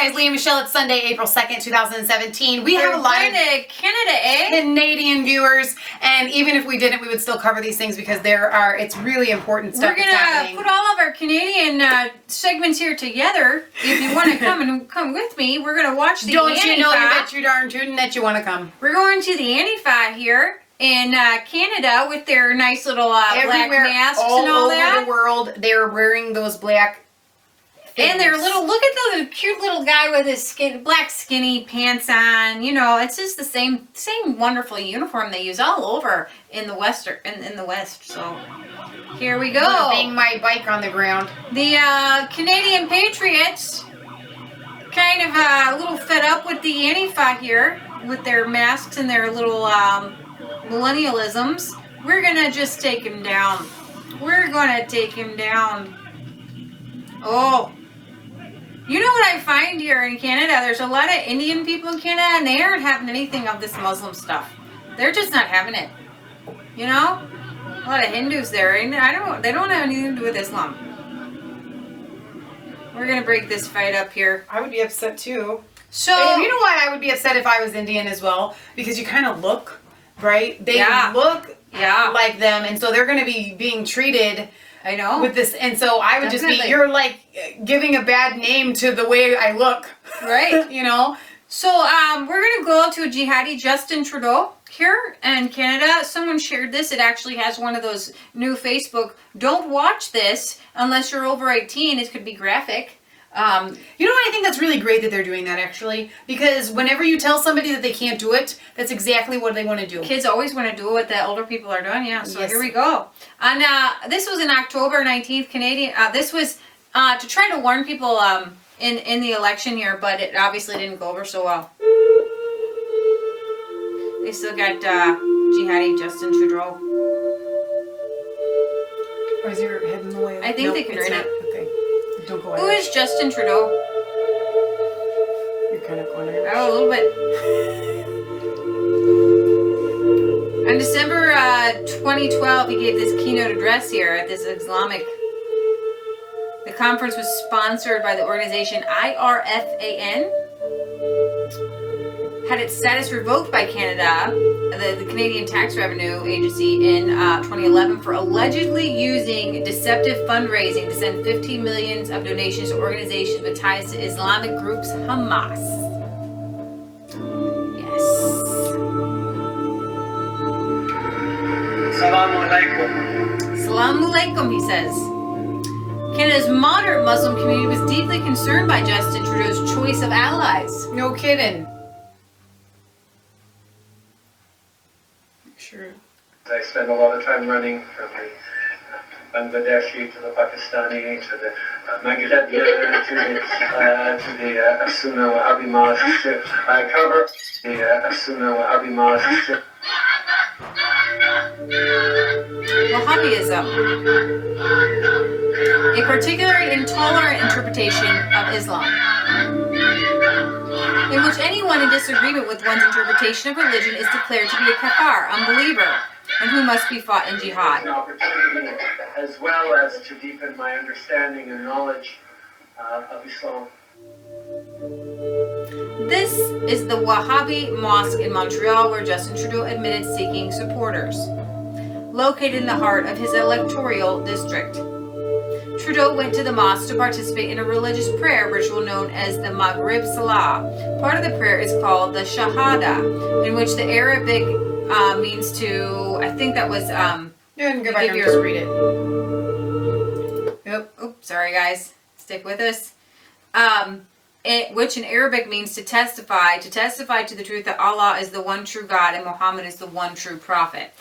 guys, Lee and Michelle. It's Sunday, April 2nd, 2017. We have a lot of Canada, Canadian viewers, and even if we didn't, we would still cover these things because it's really important stuff We're that's happening. gonna put all of our Canadian segments here together. If you want to come with me, we're gonna watch the Don't you know, you Antifa. bet you darn tootin' that you want to come. We're going to the Antifa here in Canada with their nice little black Everywhere, masks all and all over that. the world, they're wearing those black things. And their little, look at the cute little guy with his black skinny pants on. You know, it's just the same wonderful uniform they use all over in the in the West. So here we go. I'm gonna bang my bike on the ground. The Canadian Patriots kind of a little fed up with the Antifa here with their masks and their little millennialisms. We're gonna just take him down. We're gonna take him down. Oh. You know what I find here in Canada? There's a lot of Indian people in Canada, and they aren't having anything of this Muslim stuff. They're just not having it. You know, a lot of Hindus there, and they don't have anything to do with Islam. We're gonna break this fight up here. I would be upset too. So And you know why I would be upset if I was Indian as well? Because you kind of look, right? They look like them, and so they're going to be being treated. I know. With this, and so I would just be, Definitely. you're like giving a bad name to the way I look. Right. You know? So we're gonna go to a jihadi, Justin Trudeau, here in Canada. Someone shared this. It actually has one of those new Facebook, don't watch this unless you're over 18. It could be graphic. You know what? I think that's really great that they're doing that, actually. Because whenever you tell somebody that they can't do it, that's exactly what they want to do. Kids always want to do what the older people are doing, yeah. So Yes. here we go. And this was in October 19th, Canadian. This was to try to warn people in the election here, but it obviously didn't go over so well. They still got jihadi Justin Trudeau. Or is your head in the way? I think Nope, they can it's turn not. it. Okay. Don't go Who is Justin Trudeau? You're kind of going there. Oh, a little bit. On December 2012, he gave this keynote address here at this Islamic. The conference was sponsored by the organization IRFAN. Had its status revoked by Canada, the Canadian Tax Revenue Agency, in 2011 for allegedly using deceptive fundraising to send 15 million of donations to organizations with ties to Islamic groups Hamas. Yes. Assalamu alaikum. Assalamu alaikum, he says. Canada's moderate Muslim community was deeply concerned by Justin Trudeau's choice of allies. No kidding. Sure. I spend a lot of time running from the Bangladeshi to the Pakistani to the Maghrebi to the Sunna Wahhabi mosque. I cover the Sunna Wahhabi mosque. Wahhabism, a particularly intolerant interpretation of Islam, in which anyone in disagreement with one's interpretation of religion is declared to be a kafar, unbeliever, and who must be fought in jihad. An opportunity as well as to deepen my understanding and knowledge of Islam. This is the Wahhabi mosque in Montreal where Justin Trudeau admitted seeking supporters, located in the heart of his electoral district. Trudeau went to the mosque to participate in a religious prayer ritual known as the Maghrib Salah. Part of the prayer is called the Shahada, in which the Arabic means to, I think that was, Yeah, and go back and your- just read it. oops, sorry guys, stick with us. Which in Arabic means to testify to the truth that Allah is the one true God and Muhammad is the one true prophet.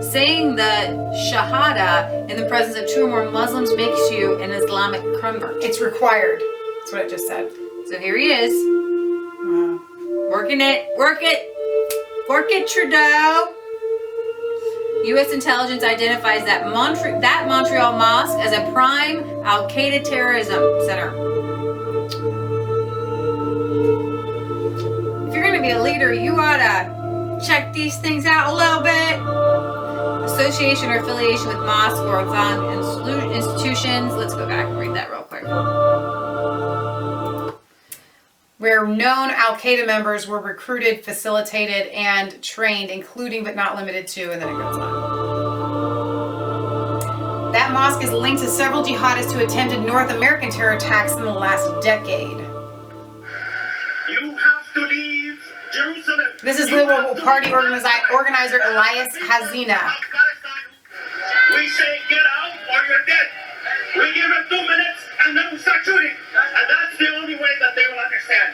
Saying the Shahada in the presence of two or more Muslims makes you an Islamic convert. It's required. That's what it just said. So here he is, Wow. working it, work it, Trudeau. U.S. intelligence identifies that Montreal mosque as a prime Al-Qaeda terrorism center. If you're going to be a leader, you ought to check these things out a little bit. association or affiliation with mosque or Islamic institutions. Let's go back and read that real quick. Where known Al-Qaeda members were recruited, facilitated, and trained, including but not limited to, and then it goes on. That mosque is linked to several jihadists who attempted North American terror attacks in the last decade. You have to leave Jerusalem. This is Liberal Party organizer Elias Hazina. We say get out or you're dead. We give them 2 minutes and then we start shooting. And that's the only way that they will understand.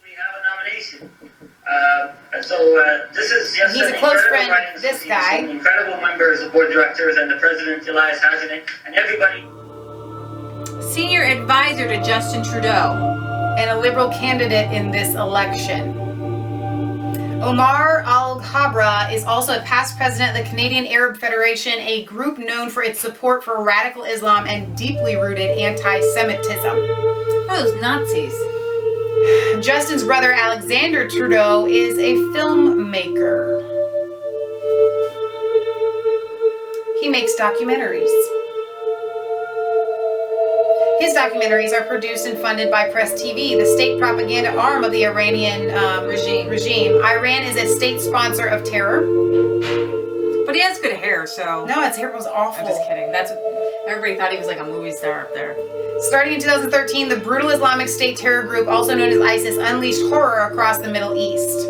We have a nomination. And so this is just He's a close friend, this guy. An incredible members of board of directors and the president, Elias Hazina, and everybody. Senior advisor to Justin Trudeau. And a Liberal candidate in this election. Omar Al-Ghabra is also a past president of the Canadian Arab Federation, a group known for its support for radical Islam and deeply rooted anti-Semitism. Those Nazis. Justin's brother Alexander Trudeau is a filmmaker. He makes documentaries. His documentaries are produced and funded by Press TV, the state propaganda arm of the Iranian regime. Iran is a state sponsor of terror. But he has good hair, so... No, his hair was awful. I'm just kidding. Everybody thought he was like a movie star up there. Starting in 2013, the brutal Islamic State terror group, also known as ISIS, unleashed horror across the Middle East.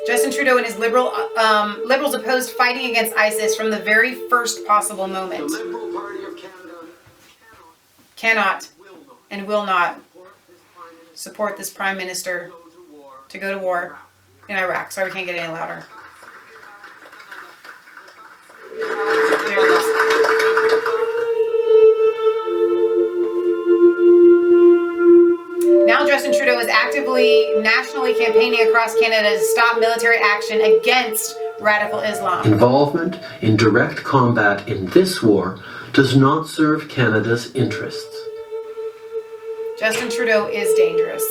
Justin Trudeau and his Liberals opposed fighting against ISIS from the very first possible moment. The Liberal Party of Canada cannot and will not support this Prime Minister to go to war in Iraq. Sorry, we can't get any louder. There it is. Now Justin Trudeau is actively, nationally campaigning across Canada to stop military action against radical Islam. Involvement in direct combat in this war does not serve Canada's interests. Justin Trudeau is dangerous.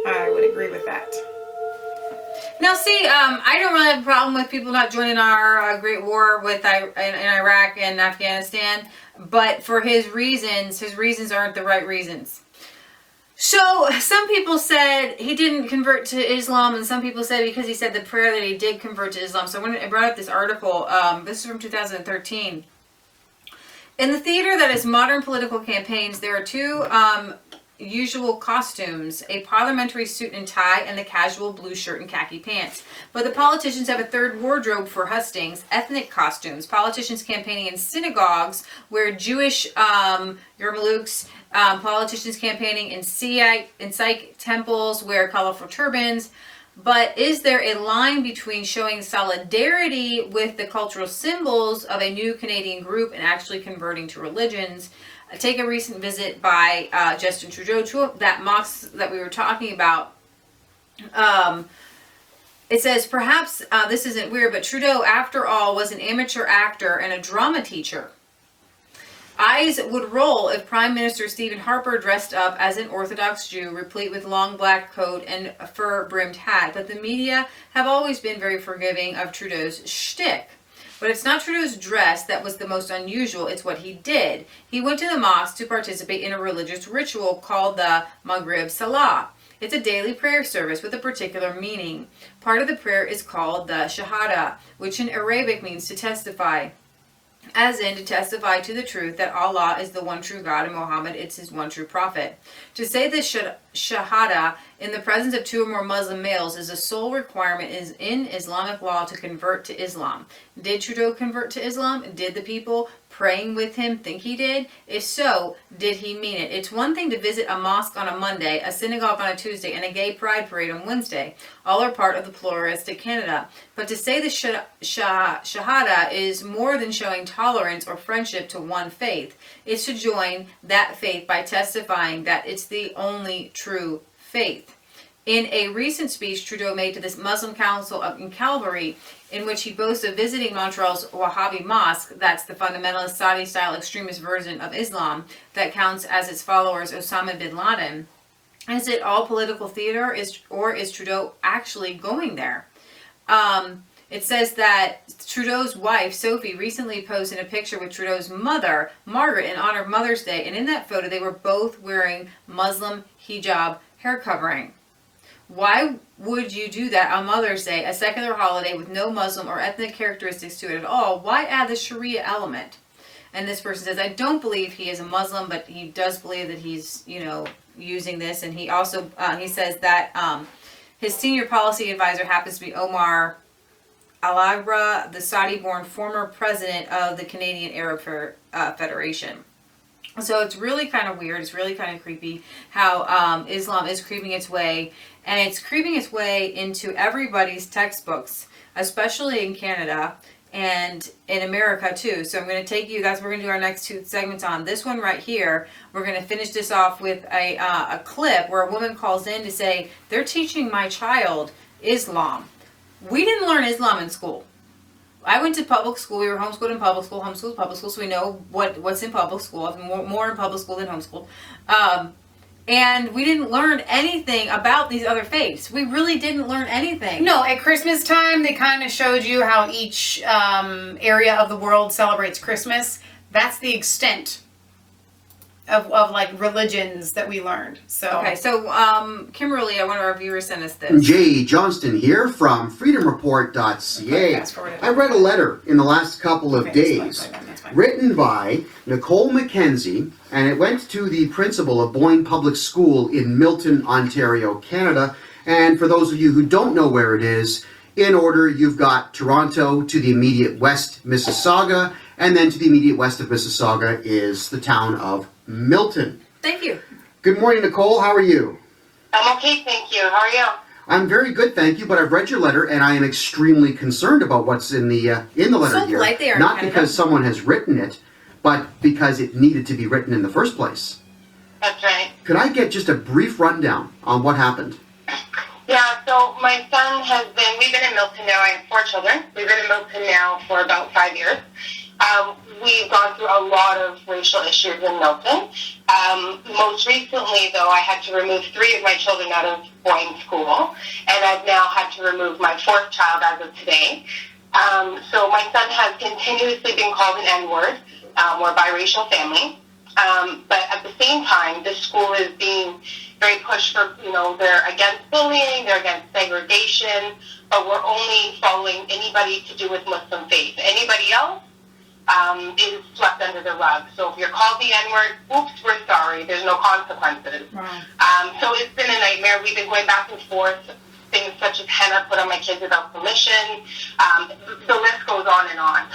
I would agree with that. Now, see, I don't really have a problem with people not joining our great war with in Iraq and Afghanistan, but for his reasons aren't the right reasons. So, some people said he didn't convert to Islam, and some people said because he said the prayer that he did convert to Islam. So, when I brought up this article, this is from 2013. In the theater that is modern political campaigns, there are two usual costumes: a parliamentary suit and tie and the casual blue shirt and khaki pants. But the politicians have a third wardrobe for hustings: ethnic costumes. Politicians campaigning in synagogues wear Jewish yarmulkes. Politicians campaigning in Sikh temples wear colorful turbans. But is there a line between showing solidarity with the cultural symbols of a new Canadian group and actually converting to religions? Take a recent visit by Justin Trudeau to that mosque that we were talking about. It says, perhaps this isn't weird, but Trudeau, after all, was an amateur actor and a drama teacher. Eyes would roll if Prime Minister Stephen Harper dressed up as an Orthodox Jew, replete with long black coat and a fur-brimmed hat. But the media have always been very forgiving of Trudeau's shtick. But it's not Trudeau's dress that was the most unusual, it's what he did. He went to the mosque to participate in a religious ritual called the Maghrib Salah. It's a daily prayer service with a particular meaning. Part of the prayer is called the Shahada, which in Arabic means to testify. As in, to testify to the truth that Allah is the one true God and Muhammad is his one true prophet. To say this Shahada in the presence of two or more Muslim males is a sole requirement in Islamic law to convert to Islam. Did Trudeau convert to Islam? Did the people praying with him think he did? If so, did he mean it? It's one thing to visit a mosque on a Monday, a synagogue on a Tuesday, and a gay pride parade on Wednesday. All are part of the pluralistic Canada. But to say the Shahada is more than showing tolerance or friendship to one faith. It's to join that faith by testifying that it's the only true faith. In a recent speech Trudeau made to this Muslim Council in Calgary, in which he boasts of visiting Montreal's Wahhabi mosque, that's the fundamentalist Saudi-style extremist version of Islam that counts as its followers Osama bin Laden. Is it all political theater, or is Trudeau actually going there? It says that Trudeau's wife, Sophie, recently posted a picture with Trudeau's mother, Margaret, in honor of Mother's Day. And in that photo, they were both wearing Muslim hijab hair covering. Why would you do that on Mother's Day, a secular holiday with no Muslim or ethnic characteristics to it at all? Why add the Sharia element? And this person says, I don't believe he is a Muslim, but he does believe that he's, using this. And he also, he says that his senior policy advisor happens to be Omar Al-Agra, the Saudi-born former president of the Canadian Arab Federation. So it's really kind of weird. It's really kind of creepy how Islam is creeping its way. And it's creeping its way into everybody's textbooks, especially in Canada and in America too. So I'm going to take you, that's what we're going to do our next two segments on. This one right here, we're going to finish this off with a clip where a woman calls in to say, they're teaching my child Islam. We didn't learn Islam in school. I went to public school. We were homeschooled in public school, homeschooled public school, so we know what's in public school. More in public school than homeschooled. And we didn't learn anything about these other faiths. We really didn't learn anything. No, at Christmas time, they kind of showed you how each area of the world celebrates Christmas. That's the extent of like religions that we learned. So okay, so Kimberly, one of our viewers sent us this. Jay Johnston here from freedomreport.ca. I read a letter in the last couple of days written by Nicole McKenzie, and it went to the principal of Boyne Public School in Milton, Ontario, Canada. And for those of you who don't know where it is, in order, you've got Toronto, to the immediate west, Mississauga, and then to the immediate west of Mississauga is the town of Milton. Thank you. Good morning, Nicole. How are you? I'm okay, thank you. How are you? I'm very good, thank you. But I've read your letter, and I am extremely concerned about what's in the letter So here. polite they are, Not Canada. because someone has written it, but because it needed to be written in the first place. That's right. Could I get just a brief rundown on what happened? Yeah, so my son we've been in Milton now. I have 4 children. We've been in Milton now for about 5 years. We've gone through a lot of racial issues in Milton. Most recently, though, I had to remove 3 of my children out of Boyne School, and I've now had to remove my 4th child as of today. So my son has continuously been called an N-word. We're a biracial family. But at the same time, this school is being very pushed for, they're against bullying, they're against segregation, but we're only following anybody to do with Muslim faith. Anybody else is swept under the rug. So if you're called the N-word, oops, we're sorry. There's no consequences. Wow. So it's been a nightmare. We've been going back and forth. Things such as henna put on my kids without permission. The list goes on and on.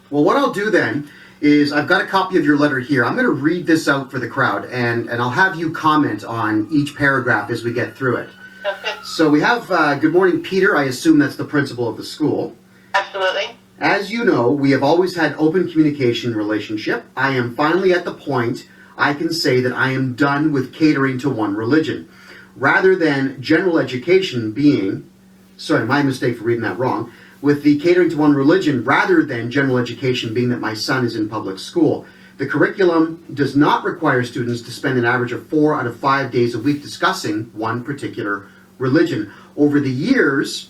Well, what I'll do then is I've got a copy of your letter here. I'm going to read this out for the crowd, and I'll have you comment on each paragraph as we get through it. Okay. So we have, good morning, Peter. I assume that's the principal of the school. Absolutely. As you know, we have always had open communication relationship. I am finally at the point I can say that I am done with catering to one religion. Rather than general education being, sorry, my mistake for reading that wrong, with the catering to one religion rather than general education being that my son is in public school. The curriculum does not require students to spend an average of 4 out of 5 days a week discussing one particular religion. Over the years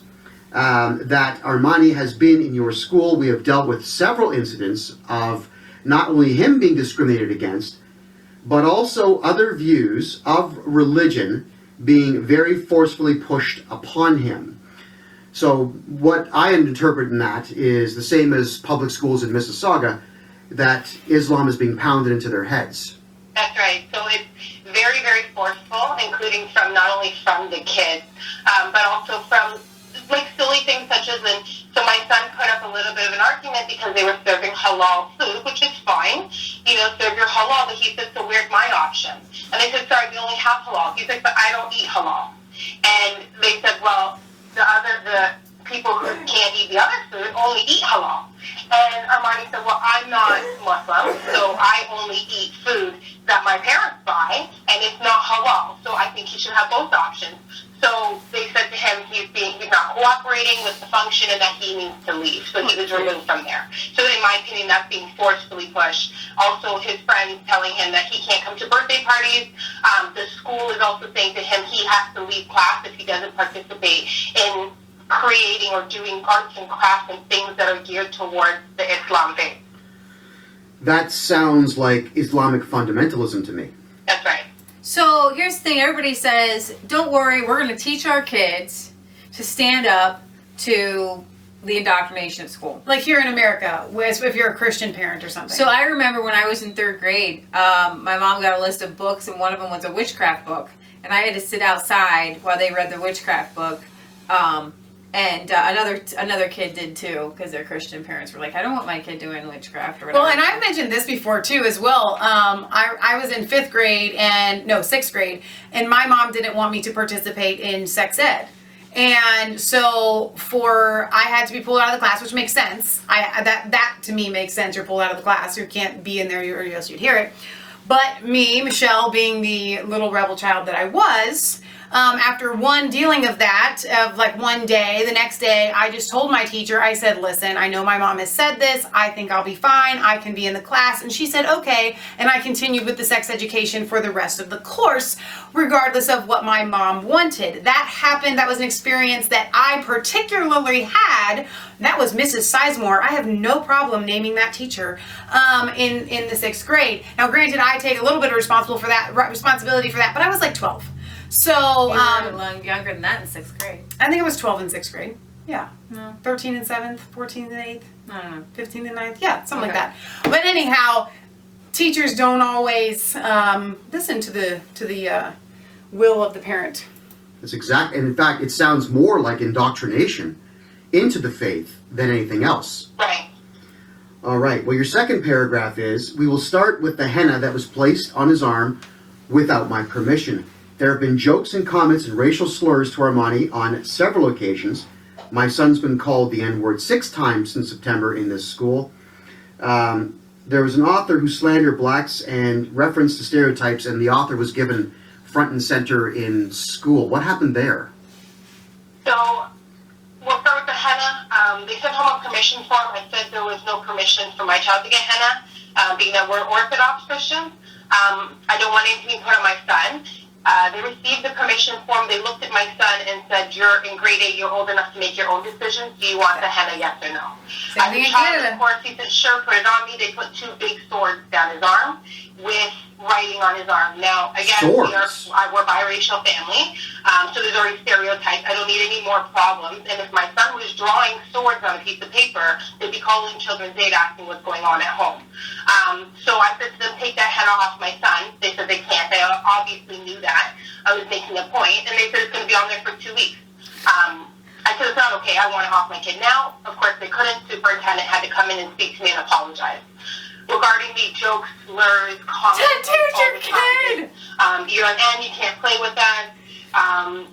that Armani has been in your school, we have dealt with several incidents of not only him being discriminated against, but also other views of religion being very forcefully pushed upon him. So what I interpret in that is the same as public schools in Mississauga, that Islam is being pounded into their heads. That's right. So it's very, very forceful, including not only from the kids, but also from like silly things such as so my son put up a little bit of an argument because they were serving halal food, which is fine. Serve your halal, but he said, so where's my option? And they said, sorry, we only have halal. He's like, but I don't eat halal. And they said, well, the people who can't eat the other food only eat halal. And Armani said, well, I'm not Muslim, so I only eat food that my parents buy, and it's not halal, so I think he should have both options. So they said to him he's not cooperating with the function and that he needs to leave. So he was removed from there. So in my opinion, that's being forcefully pushed. Also, his friends telling him that he can't come to birthday parties. The school is also saying to him he has to leave class if he doesn't participate in creating or doing arts and crafts and things that are geared towards the Islam faith. That sounds like Islamic fundamentalism to me. That's right. So here's the thing, everybody says, don't worry, we're going to teach our kids to stand up to the indoctrination at school. Like here in America, if you're a Christian parent or something. So I remember when I was in 3rd grade, my mom got a list of books, and one of them was a witchcraft book. And I had to sit outside while they read the witchcraft book. And another kid did too, because their Christian parents were like, I don't want my kid doing witchcraft or whatever. Well, and I've mentioned this before too as well. I was in 6th grade, and my mom didn't want me to participate in sex ed. And so I had to be pulled out of the class, which makes sense. That to me makes sense. You're pulled out of the class. You can't be in there or else you'd hear it. But me, Michelle, being the little rebel child that I was, after one dealing of that, of like one day, the next day, I just told my teacher, I said, listen, I know my mom has said this. I think I'll be fine. I can be in the class. And she said, okay. And I continued with the sex education for the rest of the course, regardless of what my mom wanted. That happened. That was an experience that I particularly had. That was Mrs. Sizemore. I have no problem naming that teacher in the 6th grade. Now, granted, I take a little bit of responsibility for that, but I was like 12. So, you were younger than that in 6th grade. I think it was 12 in 6th grade. Yeah. No. 13 in 7th, 14 in 8th, I don't know. 15 in 9th. Yeah, something like that. But anyhow, teachers don't always listen to the will of the parent. That's exact, and in fact, it sounds more like indoctrination into the faith than anything else. Right. All right. Well, your second paragraph is, we will start with the henna that was placed on his arm without my permission. There have been jokes and comments and racial slurs to Armani on several occasions. My son's been called the N-word 6 times since September in this school. There was an author who slandered blacks and referenced the stereotypes, and the author was given front and center in school. What happened there? So, we'll start with the henna. They sent home a permission form. I said there was no permission for my child to get henna, being that we're Orthodox Christians. I don't want anything put on my son. They received the permission form. They looked at my son and said, you're in grade 8, you're old enough to make your own decisions. Do you want the henna, yes or no? The child, of course, he said, sure, put it on me. They put 2 big swords down his arm with writing on his arm. Now, again, we're a biracial family, so there's already stereotypes. I don't need any more problems. And if my son was drawing swords on a piece of paper, they'd be calling Children's Aid asking what's going on at home. So I said to them, take that henna off my son. They said they can't. They obviously knew that. I was making a point, and they said it's going to be on there for 2 weeks. I said, it's not okay. I want it off my kid now. Of course, they couldn't. Superintendent had to come in and speak to me and apologize. Regarding the jokes, slurs, comments, Tattooed your kid! You're an N, you can't play with that.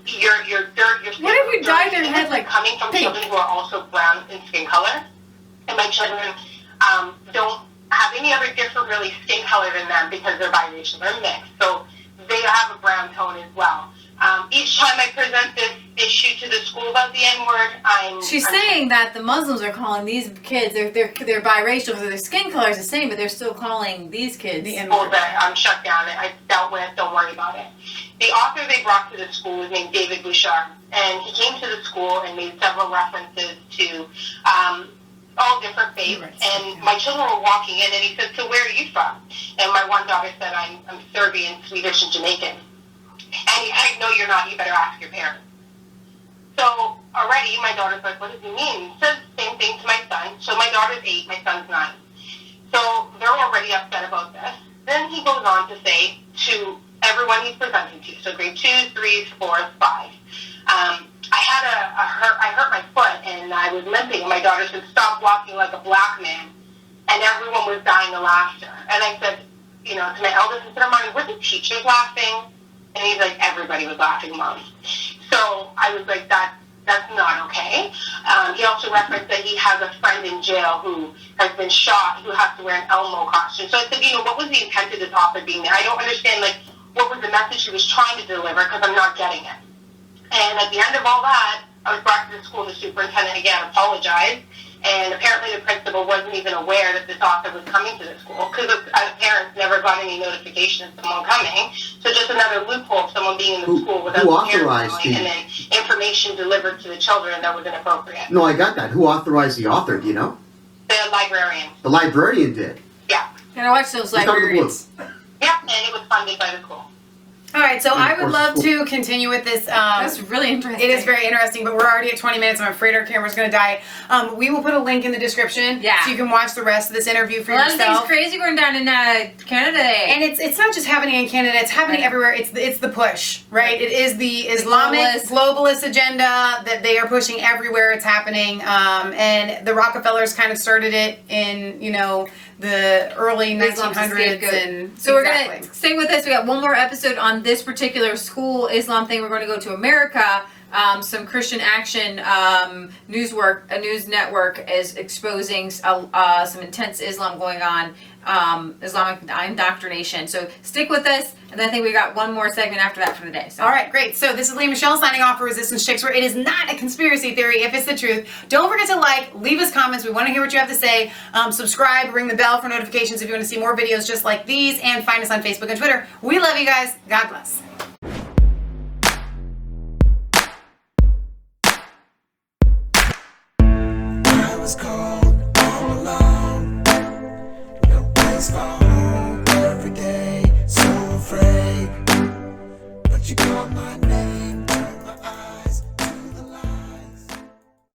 You're dirt, you're What if we dyed their head like coming from pink? children who are also brown in skin color. And my children don't have any other different really skin color than them because they're biracial, they're mixed. So they have a brown tone as well. Each time I present this issue to the school about the N-word, She's saying that the Muslims are calling these kids, they're biracial because their skin color is the same, but they're still calling these kids the schools N-word. that I'm shut down. I dealt with, don't worry about it. The author they brought to the school was named David Bouchard, and he came to the school and made several references to all different faiths, and my children were walking in, and he said, so where are you from? And my one daughter said, I'm Serbian, Swedish, and Jamaican. And he said, no, you're not, you better ask your parents. So already my daughter's like, what does he mean? He says the same thing to my son. So my daughter's 8, my son's 9. So they're already upset about this. Then he goes on to say to everyone he's presenting to, so grade 2, 3, 4, 5, I hurt my foot and I was limping, and my daughter said, stop walking like a black man. And everyone was dying of laughter. And I said, to my eldest, I said, Armani, were the teachers laughing? And he's like, everybody was laughing, Mom. So I was like, that's not okay. He also referenced that he has a friend in jail who has been shot, who has to wear an Elmo costume. So I said, what was the intent of this author being there? I don't understand, what was the message he was trying to deliver, because I'm not getting it. And at the end of all that, I was brought to the school. The superintendent again apologized. And apparently the principal wasn't even aware that this author was coming to the school because the parents never got any notification of someone coming. So just another loophole of someone being in the school without who the parents authorized knowing, and then information delivered to the children that was inappropriate. No, I got that. Who authorized the author? Do you know? The librarian. The librarian did. Yeah. Gotta watch those Just out of the blue. librarians. Yeah, and it was funded by the school. All right, so I would course, love cool. to continue with this. That's really interesting. It is very interesting, but we're already at 20 minutes. I'm afraid our camera's going to die. We will put a link in the description Yeah. so you can watch the rest of this interview for A lot of things yourself. crazy going down in Canada today. And it's not just happening in Canada; it's happening Right. everywhere. It's the push, right? It is the Islamic globalist agenda that they are pushing everywhere. It's happening, and the Rockefellers kind of started it in the early Islam's a 1900s. scapegoat. And So we're exactly. gonna stay with us. We got one more episode on this particular school Islam thing. We're going to go to America. Some Christian Action a news network is exposing some intense Islam going on, Islamic indoctrination. So stick with us, and then I think we got one more segment after that for the day. So. All right, great. So this is Lee Michelle signing off for Resistance Chicks, where it is not a conspiracy theory if it's the truth. Don't forget to leave us comments. We want to hear what you have to say. Subscribe, ring the bell for notifications if you want to see more videos just like these, and find us on Facebook and Twitter. We love you guys. God bless. I was cold all alone. No place for